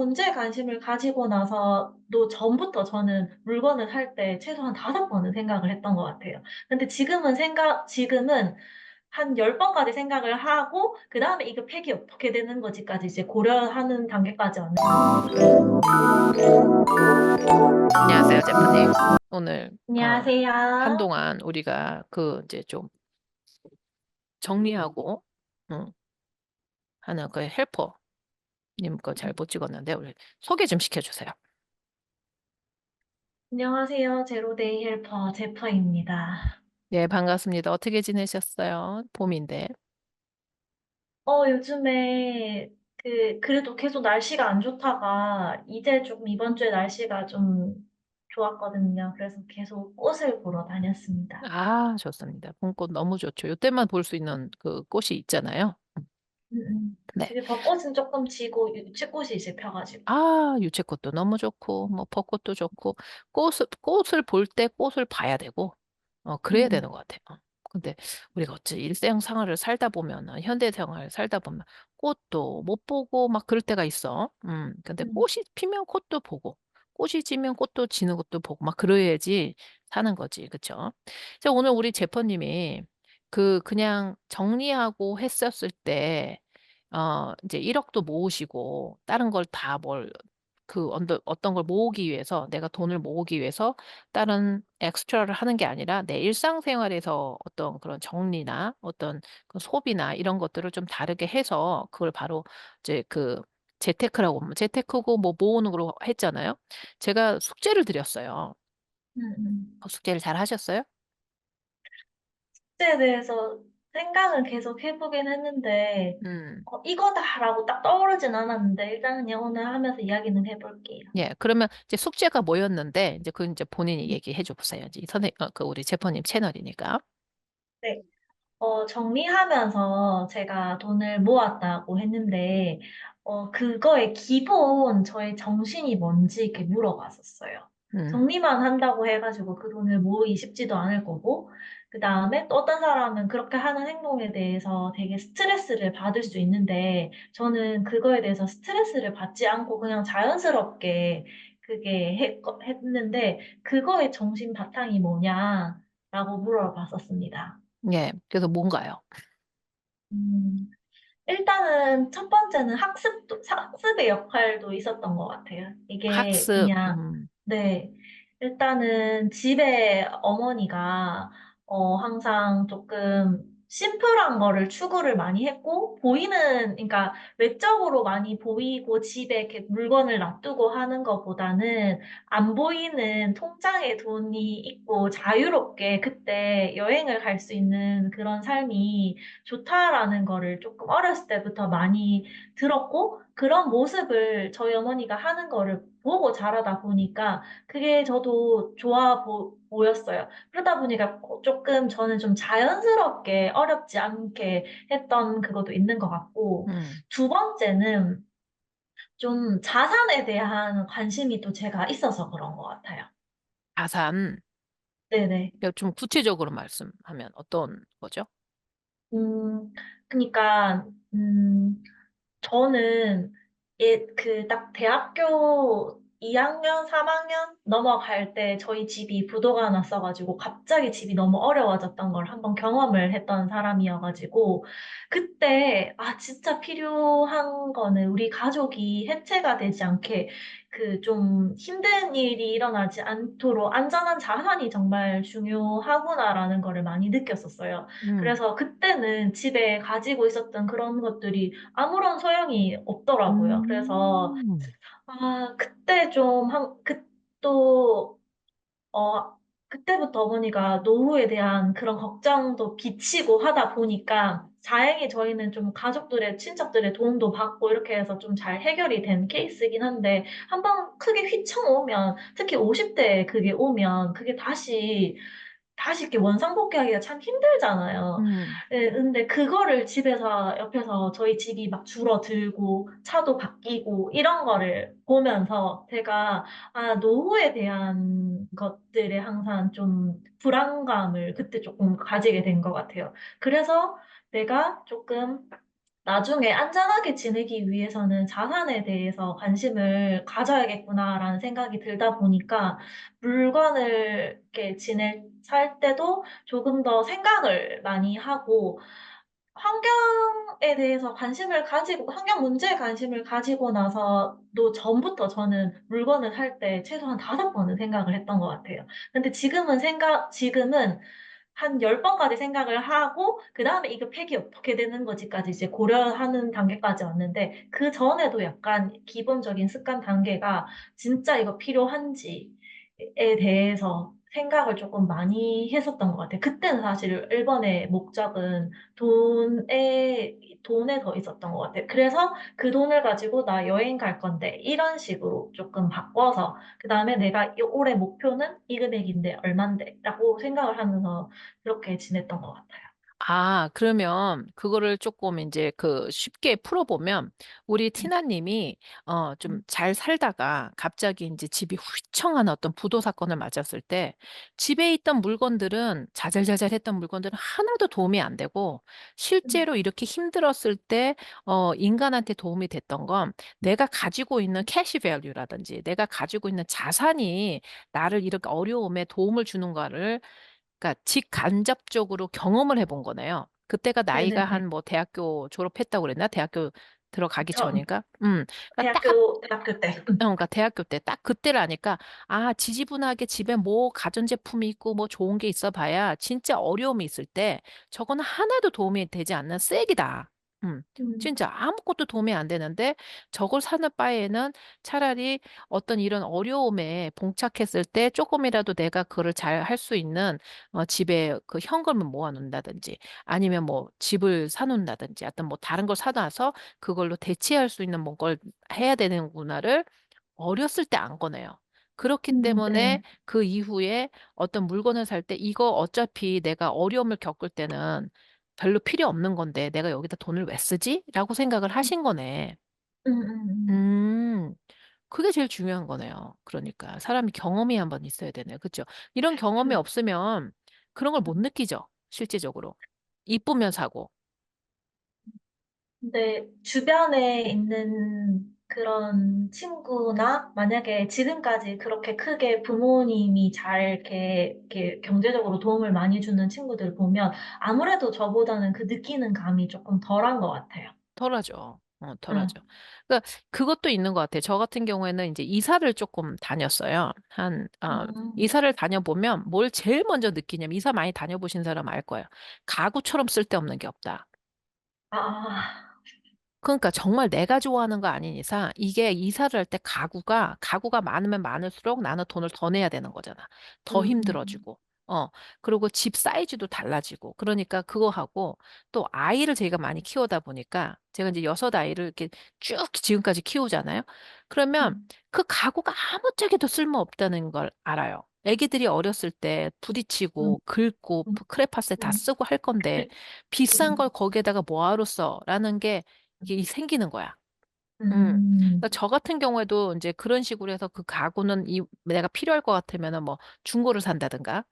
문제에 관심을 가지고 나서도 전부터 저는 물건을 살 때 최소한 5번은 생각을 했던 것 같아요. 근데 지금은 한 10번까지 생각을 하고 그다음에 이거 팩이 어떻게 되는 거지까지 이제 고려하는 단계까지 왔는. 안녕하세요, 제프님. 오늘 안녕하세요. 한동안 우리가 이제 좀 정리하고 하는 그 헬퍼님 거 잘 못 찍었는데 우리 소개 좀 시켜주세요. 안녕하세요. 제로데이 헬퍼 제퍼입니다. 네, 반갑습니다. 어떻게 지내셨어요? 봄인데. 요즘에 그래도 계속 날씨가 안 좋다가 이제 조금 이번 주에 날씨가 좀 좋았거든요. 그래서 계속 꽃을 보러 다녔습니다. 아, 좋습니다. 봄꽃 너무 좋죠. 이때만 볼 수 있는 그 꽃이 있잖아요. 네. 이제 벚꽃은 조금 지고 유채꽃이 이제 펴가지고. 아, 유채꽃도 너무 좋고, 뭐, 벚꽃도 좋고, 꽃을 볼 때 꽃을 봐야 되고, 그래야 되는 음, 것 같아요. 근데 우리가 어찌 일생생활을 살다 보면은, 현대생활 살다 보면, 꽃도 못 보고 막 그럴 때가 있어. 근데 음, 꽃이 피면 꽃도 보고, 꽃이 지면 꽃도 지는 것도 보고, 막 그래야지 사는 거지. 그쵸? 자, 오늘 우리 제퍼님이 그냥 정리하고 했었을 때, 이제 1억도 모으시고 다른 걸 다 어떤 걸 모으기 위해서 내가 돈을 모으기 위해서 다른 엑스트라를 하는 게 아니라 내 일상생활에서 어떤 그런 정리나 어떤 그 소비나 이런 것들을 좀 다르게 해서 그걸 바로 이제 재테크라고 하면 재테크고 뭐 모으는 걸로 했잖아요. 제가 숙제를 드렸어요. 음, 음. 숙제를 잘 하셨어요? 숙제에 대해서 생각은 계속 해보긴 했는데, 음. 이거다라고 딱 떠오르진 않았는데, 일단 그냥 오늘 하면서 이야기는 해볼게요. 예. 그러면 이제 숙제가 뭐였는데 이제 이제 본인이 음, 얘기해 줘 보세요. 이제 우리 제퍼님 채널이니까. 네. 정리하면서 제가 돈을 모았다고 했는데, 그거의 기본 저의 정신이 뭔지 이렇게 물어봤었어요. 음. 정리만 한다고 해가지고 그 돈을 모으기 쉽지도 않을 거고, 그 다음에 또 어떤 사람은 그렇게 하는 행동에 대해서 되게 스트레스를 받을 수 있는데, 저는 그거에 대해서 스트레스를 받지 않고 그냥 자연스럽게 했는데, 그거의 정신 바탕이 뭐냐라고 물어봤었습니다. 예. 그래서 뭔가요? 음, 일단은 첫 번째는 학습의 역할도 있었던 것 같아요. 이게 학습. 그냥, 네. 일단은 집에 어머니가, 항상 조금 심플한 거를 추구를 많이 했고, 그러니까 외적으로 많이 보이고 집에 이렇게 물건을 놔두고 하는 것보다는 안 보이는 통장에 돈이 있고 자유롭게 그때 여행을 갈 수 있는 그런 삶이 좋다라는 거를 조금 어렸을 때부터 많이 들었고, 그런 모습을 저희 어머니가 하는 거를 보고 자라다 보니까 그게 저도 보였어요. 그러다 보니까 조금 저는 좀 자연스럽게 어렵지 않게 했던 그것도 있는 것 같고, 음. 두 번째는 좀 자산에 대한 관심이 또 제가 있어서 그런 것 같아요. 자산. 네네. 그러니까 좀 구체적으로 말씀하면 어떤 거죠? 음, 그러니까, 저는 딱 대학교 2학년, 3학년 넘어갈 때 저희 집이 부도가 났어가지고 갑자기 집이 너무 어려워졌던 걸 한번 경험을 했던 사람이어가지고 그때 진짜 필요한 거는 우리 가족이 해체가 되지 않게 좀 힘든 일이 일어나지 않도록 안전한 자산이 정말 중요하구나라는 거를 많이 느꼈었어요. 음. 그래서 그때는 집에 가지고 있었던 그런 것들이 아무런 소용이 없더라고요. 그래서, 음. 그때 또, 어, 그때부터 어머니가 노후에 대한 그런 걱정도 비치고 하다 보니까 다행히 저희는 좀 가족들의, 친척들의 도움도 받고 이렇게 해서 좀 잘 해결이 된 케이스이긴 한데 한번 크게 휘청 오면 특히 50대에 그게 오면 그게 다시 이렇게 원상복귀하기가 참 힘들잖아요. 음. 예, 근데 그거를 집에서 옆에서 저희 집이 막 줄어들고 차도 바뀌고 이런 거를 보면서 제가 노후에 대한 것들에 항상 좀 불안감을 그때 조금 가지게 된 것 같아요. 그래서 내가 조금 나중에 안전하게 지내기 위해서는 자산에 대해서 관심을 가져야겠구나라는 생각이 들다 보니까 물건을 이렇게 살 때도 조금 더 생각을 많이 하고 환경에 대해서 관심을 가지고 환경 문제에 관심을 가지고 나서도 전부터 저는 물건을 살 때 최소한 5번은 생각을 했던 것 같아요. 근데 지금은 한 10번까지 생각을 하고 그다음에 이거 폐기 어떻게 되는 거지까지 이제 고려하는 단계까지 왔는데 그전에도 약간 기본적인 습관 단계가 진짜 이거 필요한지에 대해서 생각을 조금 많이 했었던 것 같아요. 그때는 사실 1번의 목적은 돈에 더 있었던 것 같아요. 그래서 그 돈을 가지고 나 여행 갈 건데 이런 식으로 조금 바꿔서 그다음에 내가 올해 목표는 이 금액인데 얼만데 라고 생각을 하면서 그렇게 지냈던 것 같아요. 아, 그러면 그거를 조금 이제 쉽게 풀어보면 우리 티나 님이 좀 음. 잘 살다가 갑자기 이제 집이 휘청하는 어떤 부도 사건을 맞았을 때 집에 있던 물건들은 자잘자잘했던 물건들은 하나도 도움이 안 되고 음. 실제로 이렇게 힘들었을 때 인간한테 도움이 됐던 건 내가 가지고 있는 캐시 밸류라든지 내가 가지고 있는 자산이 나를 이렇게 어려움에 도움을 주는 거를 그러니까 직간접적으로 경험을 해본 거네요. 그때가 나이가 네네네. 한 뭐 대학교 졸업했다고 그랬나? 대학교 들어가기 저 전인가? 그러니까 딱 대학교 때. 그러니까 대학교 때 딱 그때를 아니까 아, 지지분하게 집에 뭐 가전제품이 있고 뭐 좋은 게 있어 봐야 진짜 어려움이 있을 때 저거는 하나도 도움이 되지 않는 쓰레기다. 음. 음. 진짜 아무것도 도움이 안 되는데 저걸 사는 바에는 차라리 어떤 이런 어려움에 봉착했을 때 조금이라도 내가 그거를 잘 할 수 있는 집에 그 현금을 모아 놓는다든지 아니면 뭐 집을 사 놓는다든지 어떤 뭐 다른 걸 사놔서 그걸로 대체할 수 있는 뭔가를 해야 되는구나를 어렸을 때 안 거네요. 그렇기 때문에 네. 그 이후에 어떤 물건을 살 때 '이거 어차피 내가 어려움을 겪을 때는 별로 필요 없는 건데 내가 여기다 돈을 왜 쓰지?'라고 생각을 음. 하신 거네. 음음음. 음. 그게 제일 중요한 거네요. 그러니까 사람이 경험이 한번 있어야 되네요. 그죠? 이런 경험이 그 없으면 그런 걸 못 느끼죠, 실제적으로. 이쁘면 사고. 근데 주변에 있는 그런 친구나 만약에 지금까지 그렇게 크게 부모님이 잘 이렇게 경제적으로 도움을 많이 주는 친구들 보면 아무래도 저보다는 그 느끼는 감이 조금 덜한 것 같아요. 덜하죠. 응. 덜하죠. 그러니까 그것도 있는 것 같아요. 저 같은 경우에는 인제 이사를 쪼끔 다녔어요. 음. 이사를 다녀보면 뭘 제일 먼저 느끼냐면 이사 많이 다녀보신 사람 알 거예요. '가구처럼 쓸데없는 게 없다.' 아. 그러니까 정말 내가 좋아하는 거 아닌 이상 이게 이사를 할 때 가구가 많으면 많을수록 나는 돈을 더 내야 되는 거잖아. 더 음음음. 힘들어지고. 어 그리고 집 사이즈도 달라지고. 그러니까 그거 하고 또 아이를 저희가 많이 키우다 보니까 제가 인제 6 아이를 이렇게 쭉 지금까지 키우잖아요. 그러면 음. 그 가구가 아무짝에도 쓸모없다는 걸 알아요. 애기들이 어렸을 때 음. 부딪히고 긁고 음. 크레파스 다 음. 쓰고 할 건데 '비싼 걸 음. 거기에다가 뭐하러 써?'라는 게 이게 생기는 거야. 음. 그러니까 저 같은 경우에도 인제 그런 식으로 해서 그 가구는 내가 필요할 것 같으면은 뭐 중고를 산다든가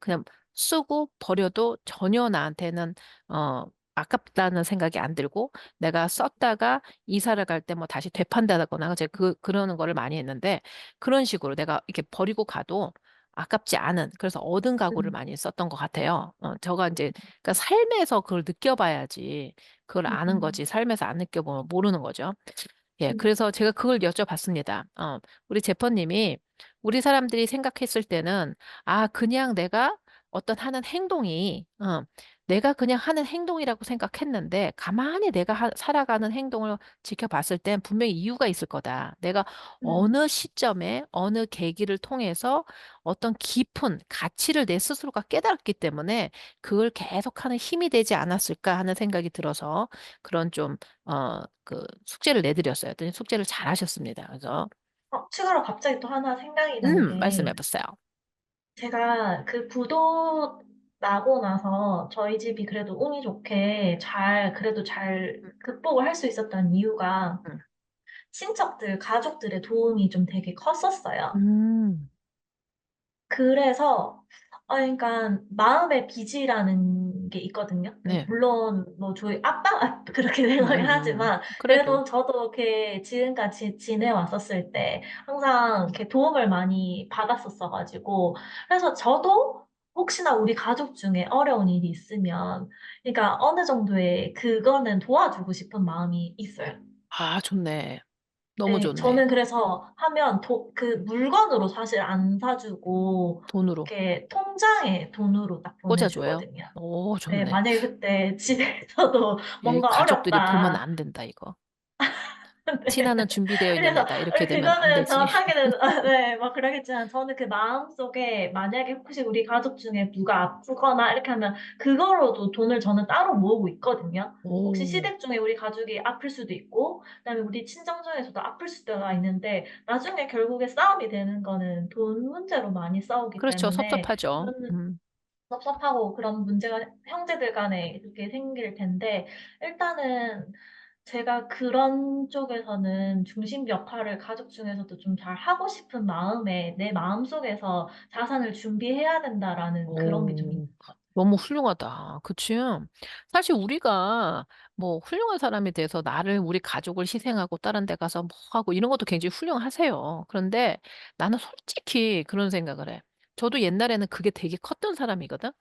그냥 쓰고 버려도 전혀 나한테는 어 아깝다는 생각이 안 들고 내가 썼다가 이사를 갈 때 뭐 다시 되판다거나 제가 그러는 거를 많이 했는데 그런 식으로 내가 이렇게 버리고 가도 아깝지 않은 그래서 얻은 가구를 음. 많이 썼던 것 같아요. 저가 인제 그러니까 삶에서 그걸 느껴봐야지 그걸 아는 음음. 거지 삶에서 안 느껴보면 모르는 거죠. 예. 음. 그래서 제가 그걸 여쭤봤습니다. 우리 제퍼님이 우리 사람들이 생각했을 때는 '아 그냥 내가 어떤 하는 행동이 내가 그냥 하는 행동이라고 생각했는데 가만히 내가 살아가는 행동을 지켜봤을 땐 분명히 이유가 있을 거다. 내가 음. 어느 시점에 어느 계기를 통해서 어떤 깊은 가치를 내 스스로가 깨달았기 때문에 그걸 계속하는 힘이 되지 않았을까.' 하는 생각이 들어서 그런 좀 숙제를 내드렸어요. 그랬더니 숙제를 잘하셨습니다. 그래서 추가로 갑자기 또 하나 생각이 난 말씀해 게 보세요. 제가 그 부도 나고 나서 저희 집이 그래도 운이 좋게 그래도 잘 음 극복을 할 수 있었던 이유가 음. 친척들, 가족들의 도움이 좀 되게 컸었어요. 음. 그래서 그러니까 마음의 빚이라는 게 있거든요. 네. 물론 뭐 저희 아빠가 그렇게 생각을 하지만 그래도. 그래도 저도 이렇게 지금까지 지내왔었을 때 항상 이렇게 도움을 많이 받았었어 가지고 그래서 저도 혹시나 우리 가족 중에 어려운 일이 있으면 그러니까 어느 정도의 그거는 도와주고 싶은 마음이 있어요. 아, 좋네. 너무 네. 좋네. 저는 그래서 하면 그 물건으로 사실 안 사주고 돈으로 이렇게 통장에 돈으로 딱 꽂아줘요? 보내주거든요. 오, 네. 좋네. 만약에 그때 집에서도 이 뭔가 가족들이 보면 어렵다. 안 된다, 이거. 네. 티나는 준비되어 있는 그래서 애다. 이렇게 되면 안 그거는 되지. 정확하게는 네 뭐 그러겠지만 저는 그 마음속에 만약에 혹시 우리 가족 중에 누가 아프거나 이렇게 하면 그거로도 돈을 저는 따로 모으고 있거든요. 혹시 오, 시댁 중에 우리 가족이 아플 수도 있고 그다음에 우리 친정 중에서도 아플 수가 있는데 나중에 결국에 싸움이 되는 거는 돈 문제로 많이 싸우기 그렇죠. 때문에 섭섭하죠. 저는 섭섭하고 그런 문제가 형제들 간에 이렇게 생길 텐데 일단은 제가 그런 쪽에서는 중심 역할을 가족 중에서도 좀 잘 하고 싶은 마음에 내 마음속에서 '자산을 준비해야 된다.'라는 그런 게 좀 있는 오, 것 같아요. 너무 훌륭하다. 그치? 사실 우리가 뭐 훌륭한 사람이 돼서 나를 우리 가족을 희생하고 다른 데 가서 뭐 하고 이런 것도 굉장히 훌륭하세요. 그런데 나는 솔직히 그런 생각을 해. 저도 옛날에는 그게 되게 컸던 사람이거든.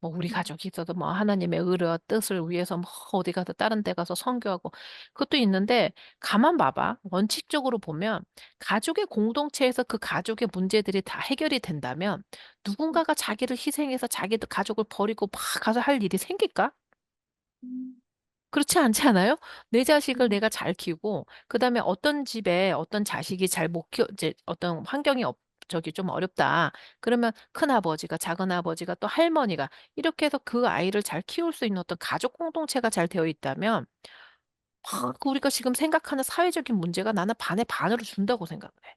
뭐 우리 음. 가족이 있어서 뭐 하나님의 의를 뜻을 위해서 뭐 어디 가서 다른 데 가서 선교하고 그것도 있는데 가만 봐봐. 원칙적으로 보면 가족의 공동체에서 그 가족의 문제들이 다 해결이 된다면 음. 누군가가 자기를 희생해서 자기도 가족을 버리고 막 가서 할 일이 생길까? 음. 그렇지 않지 않아요? 내 자식을 음. 내가 잘 키우고 그다음에 어떤 집에 어떤 자식이 잘 못 키워 이제 어떤 환경이 저기 좀 어렵다. 그러면 큰아버지가 작은아버지가 또 할머니가 이렇게 해서 그 아이를 잘 키울 수 있는 어떤 가족 공동체가 잘 되어 있다면 그 우리가 지금 생각하는 사회적인 문제가 나는 반의 반으로 준다고 생각을 해.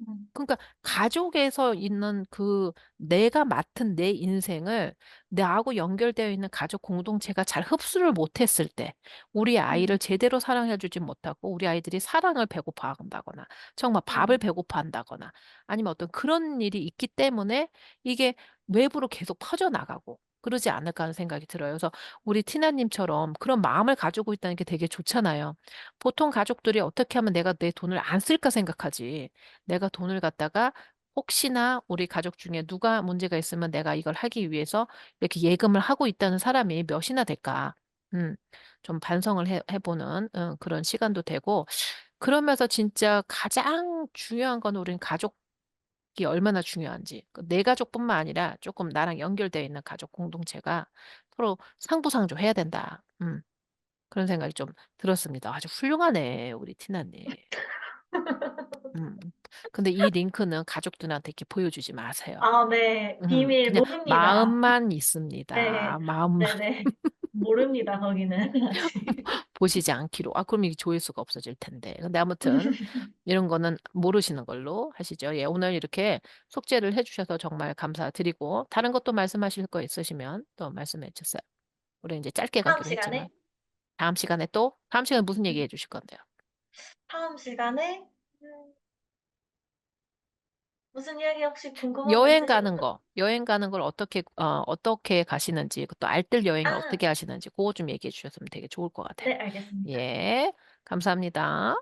음. 그러니까 가족에서 있는 그 내가 맡은 내 인생을 나하고 연결되어 있는 가족 공동체가 잘 흡수를 못했을 때 우리 아이를 음. 제대로 사랑해 주지 못하고 우리 아이들이 사랑을 배고파 한다거나 정말 밥을 음. 배고파 한다거나 아니면 어떤 그런 일이 있기 때문에 이게 외부로 계속 퍼져나가고 그러지 않을까 하는 생각이 들어요. 그래서 우리 티나님처럼 그런 마음을 가지고 있다는 게 되게 좋잖아요. 보통 가족들이 어떻게 하면 내가 내 돈을 안 쓸까 생각하지. 내가 돈을 갖다가 혹시나 우리 가족 중에 누가 문제가 있으면 내가 이걸 하기 위해서 이렇게 예금을 하고 있다는 사람이 몇이나 될까? 음, 좀 반성을 해보는 그런 시간도 되고, 그러면서 진짜 가장 중요한 건 우린 가족이 얼마나 중요한지. 내 가족뿐만 아니라 조금 나랑 연결되어 있는 가족 공동체가 서로 상부상조 해야 된다. 그런 생각이 좀 들었습니다. 아주 훌륭하네, 우리 티나님. 음. 근데 이 링크는 가족들한테 이렇게 보여주지 마세요. 아 네. 비밀 그냥 모릅니다. 마음만 네. 있습니다. 마음만 네네. 모릅니다 거기는 아직. 보시지 않기로. 아, 그럼 이게 조회수가 없어질 텐데. 근데 아무튼 이런 거는 모르시는 걸로 하시죠. 예, 오늘 이렇게 속죄를 해 주셔서 정말 감사드리고 다른 것도 말씀하실 거 있으시면 또 말씀해 주세요. 우리 이제 짧게 다음 가기로 했지만 시간에 다음 시간에 무슨 음 얘기해 주실 건데요? 다음 시간에 무슨 이야기 혹시 궁금한 거 여행 있으신 가는 분? 거. 여행 가는 걸 어떻게 가시는지 또 알뜰 여행을 아 어떻게 하시는지 그거 좀 얘기해 주셨으면 되게 좋을 것 같아요. 네 알겠습니다. 예. 감사합니다.